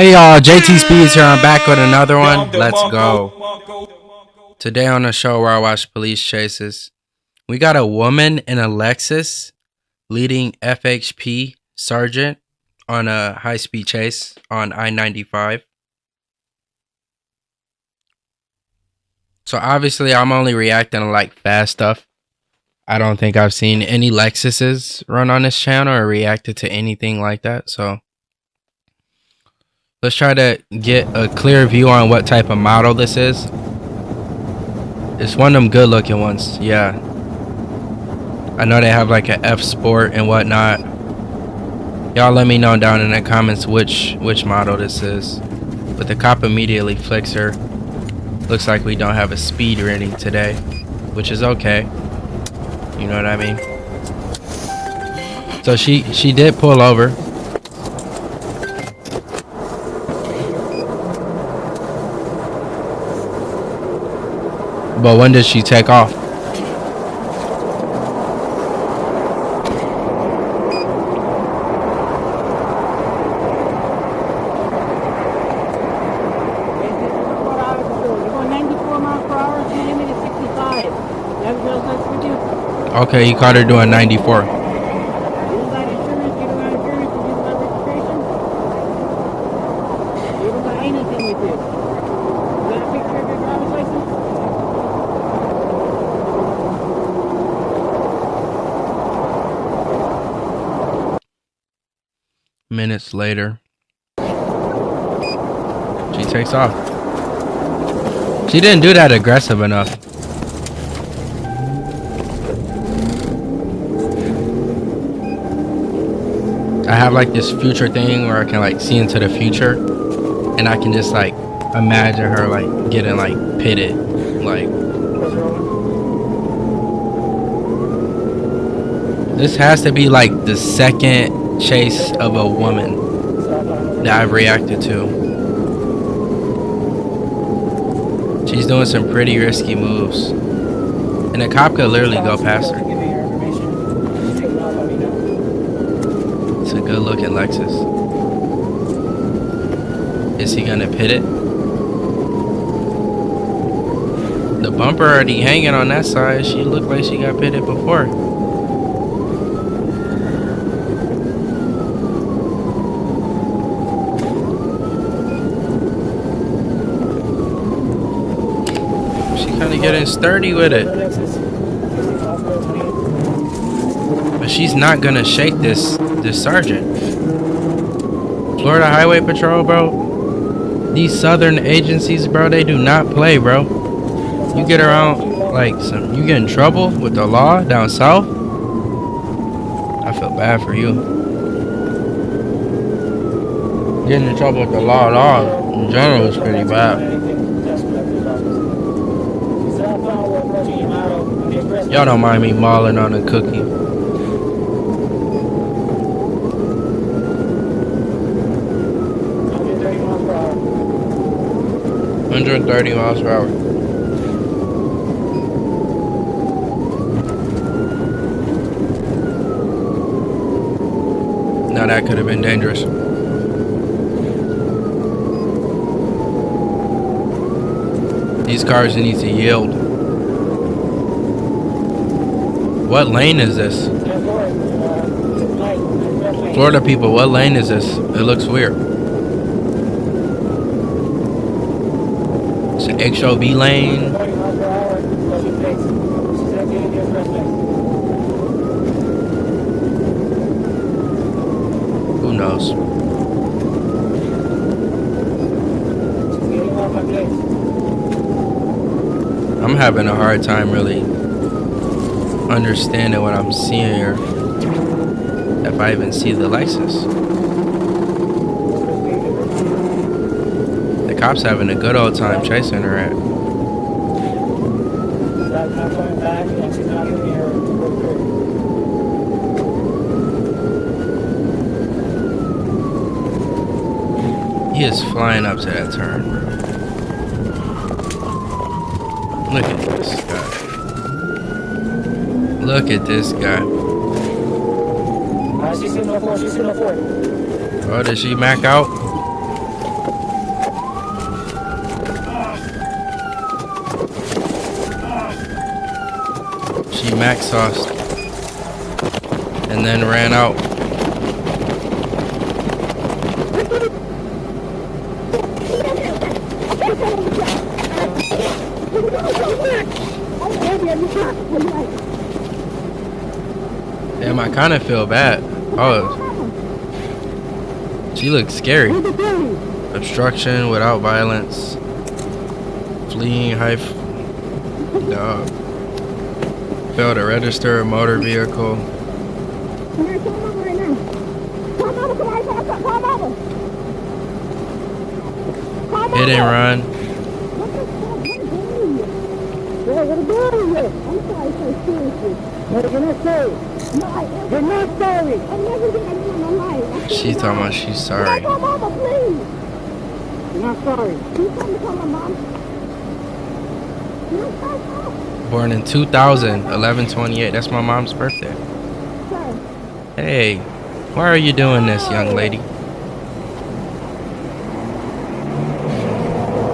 Hey y'all, JTSpeeds here. I'm back with another one. Let's go. Today on the show where I watch police chases, we got a woman in a Lexus leading FHP sergeant on a high-speed chase on I-95. So obviously I'm only reacting to like fast stuff. I don't think I've seen any Lexuses run on this channel or reacted to anything like that. So let's try to get a clear view on what type of model this is. It's one of them good looking ones. Yeah. I know they have like a F Sport and whatnot. Y'all let me know down in the comments which model this is. But the cop immediately flicks her. Looks like we don't have a speed rating today, which is okay. You know what I mean? So she did pull over. But when did she take off? Okay, you caught her doing 94. Minutes later, she takes off. She didn't do that aggressive enough. I have like this future thing where I can like see into the future, and I can just like imagine her like getting like pitted, like. This has to be like the second chase of a woman that I've reacted to. She's doing some pretty risky moves, and the cop could literally go past her. It's a good looking Lexus. Is he gonna pit it? The bumper already hanging on that side. She looked like she got pitted before. Getting sturdy with it, but she's not gonna shake this sergeant. Florida Highway Patrol, bro, these southern agencies, bro, they do not play, bro. You get around like you get in trouble with the law down south, I feel bad for you. Getting in trouble with the law at all in general is pretty bad. Y'all don't mind me mauling on a cookie. $130 miles per hour. Now that could have been dangerous. These cars need to yield. What lane is this? Florida people, what lane is this? It looks weird. It's an HOV lane. Who knows? I'm having a hard time really understanding what I'm seeing here, if I even see the Lexus. The cop's having a good old time chasing her at. He is flying up to that turn, bro. Look at this guy. Look at this guy. Oh, did she mac out? mac sauce and then ran out. Damn, I kind of feel bad. Oh, she looks scary. Obstruction without violence. Fleeing dog. Failed to register a motor vehicle. Hit and run. She's talking about she's sorry. You're not sorry. Born in 2000, 11/28. That's my mom's birthday. Hey, why are you doing this, young lady?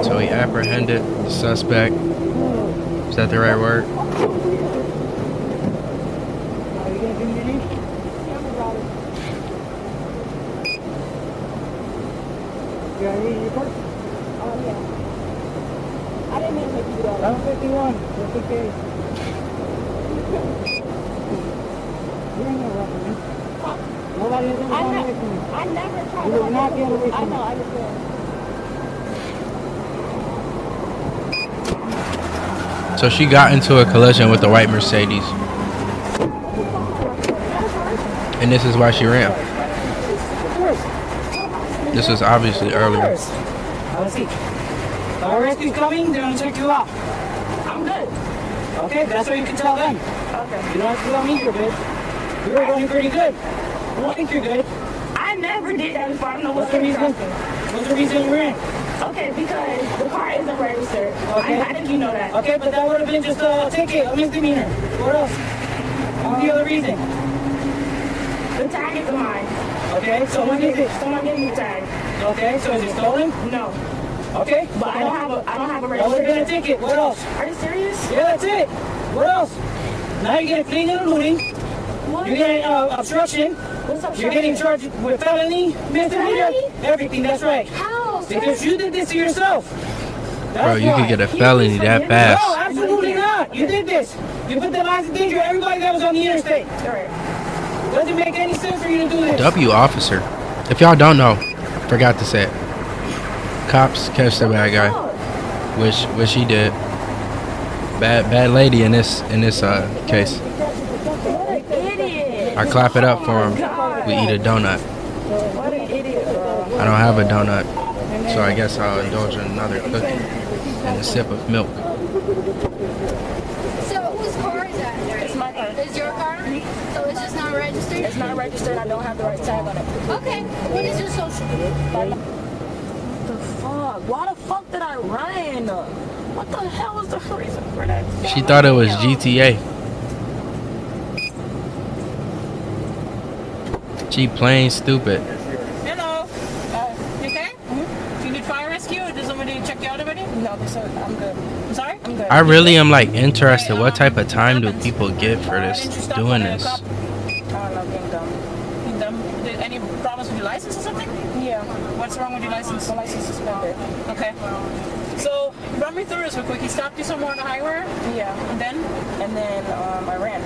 So he apprehended the suspect. Is that the right word? I didn't mean to make you do that. 51. That's okay. You ain't no rough man. Nobody has ever gone away from you. I never tried You to will not get away I from know, me. I understand. So she got into a collision with the white Mercedes. And this is why she ran. This was obviously earlier. Have a seat. Our rescue's coming, they're gonna check you out. I'm good. Okay, that's what you can tell them. Okay. You don't have to tell me you're good. You're running pretty good. I think you're good. I never did that before. I don't know What's the reason? What's the reason you ran? Okay, because the car isn't registered. Okay. I think you know that. Okay, but that would have been just a ticket, a misdemeanor. What else? What's the other reason? The tag is mine. Okay, so what is it? Someone gave me the tag. Okay, so is it stolen? No. Okay, But I don't have a that would have been a registration. ticket. What else? Are you serious? Yeah, that's it. What else? Now you're getting fleeing and looting. What? You're getting obstruction. What's up, You're getting charged with felony, misdemeanor, Felony? everything. That's right. How? Because you did this to yourself. That's Bro, you why. could get a felony that No, fast. absolutely not. You did this. You put the lives in danger of everybody that was on the interstate. Alright. Doesn't make any sense for you to do this. W officer. If y'all don't know, forgot to say it. Cops catch the bad guy, which he did. Bad lady in this case. What an idiot. I clap it up for him. We eat a donut. What an idiot, bro. I don't have a donut, so I guess I'll indulge in another cookie and a sip of milk. So whose car is that? It's my car. Is your car? So it's just not registered? It's not registered. I don't have the right tag on it. Okay. What is your social? What the fuck? Why the fuck did I run? What the hell was the reason for that? She thought it was GTA. She plain stupid. Hello. You okay? Do you need fire rescue or does somebody check you out already? No, I'm good. I'm sorry? I'm good. I really am like interested. What type of time do people get for this, doing this? I don't know, being dumb. You dumb? Any problems with your license or something? Yeah. What's wrong with your license? My license suspended. Okay. So run me through this real quick. He stopped you somewhere on the highway Yeah. and then? And then I ran.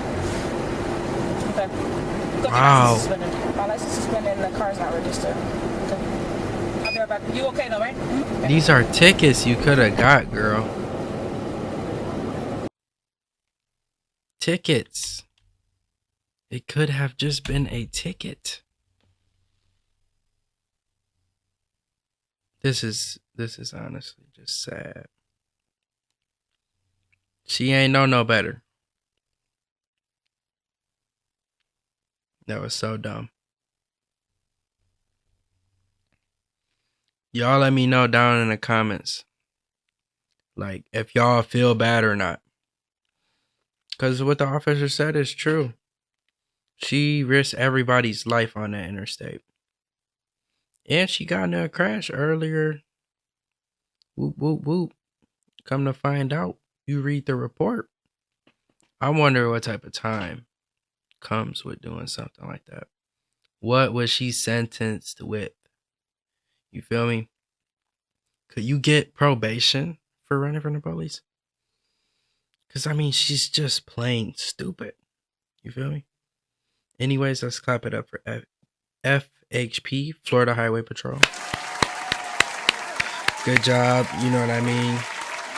Okay. Got your Wow. license suspended. My license suspended and the car's not registered. Okay. I'll be right back. You okay though, right? These are tickets you could have got, girl. Tickets. It could have just been a ticket. This is honestly just sad. She ain't know no better. That was so dumb. Y'all let me know down in the comments, like, if y'all feel bad or not. Because what the officer said is true. She risked everybody's life on that interstate. And she got into a crash earlier. Whoop, whoop, whoop. Come to find out, you read the report. I wonder what type of time comes with doing something like that. What was she sentenced with? You feel me? Could you get probation for running from the police? Because, I mean, she's just plain stupid. You feel me? Anyways, let's clap it up for FHP, Florida Highway Patrol. Good job. You know what I mean?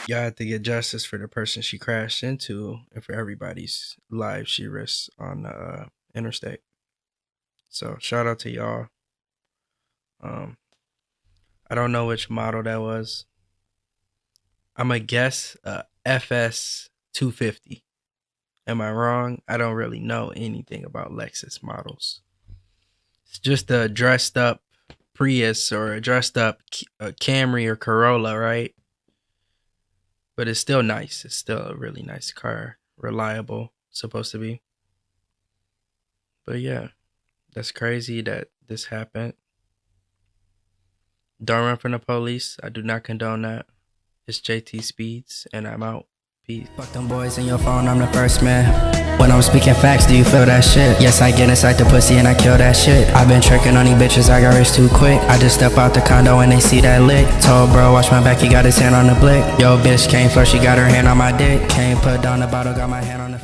Y'all have to get justice for the person she crashed into and for everybody's lives she risked on the interstate. So, shout out to y'all. I don't know which model that was. I'm going to guess FS 250. Am I wrong? I don't really know anything about Lexus models. It's just a dressed up Prius or a dressed up Camry or Corolla, right? But it's still nice. It's still a really nice car. Reliable, supposed to be. But yeah, that's crazy that this happened. Don't run from the police. I do not condone that. It's JTSpeeds, and I'm out. Peace. Fuck them boys in your phone, I'm the first man. When I'm speaking facts, do you feel that shit? Yes, I get inside the pussy and I kill that shit. I've been tricking on these bitches, I got rich too quick. I just step out the condo and they see that lick. Told bro, watch my back, he got his hand on the blick. Yo, bitch came first, she got her hand on my dick. Came put down the bottle, got my hand on the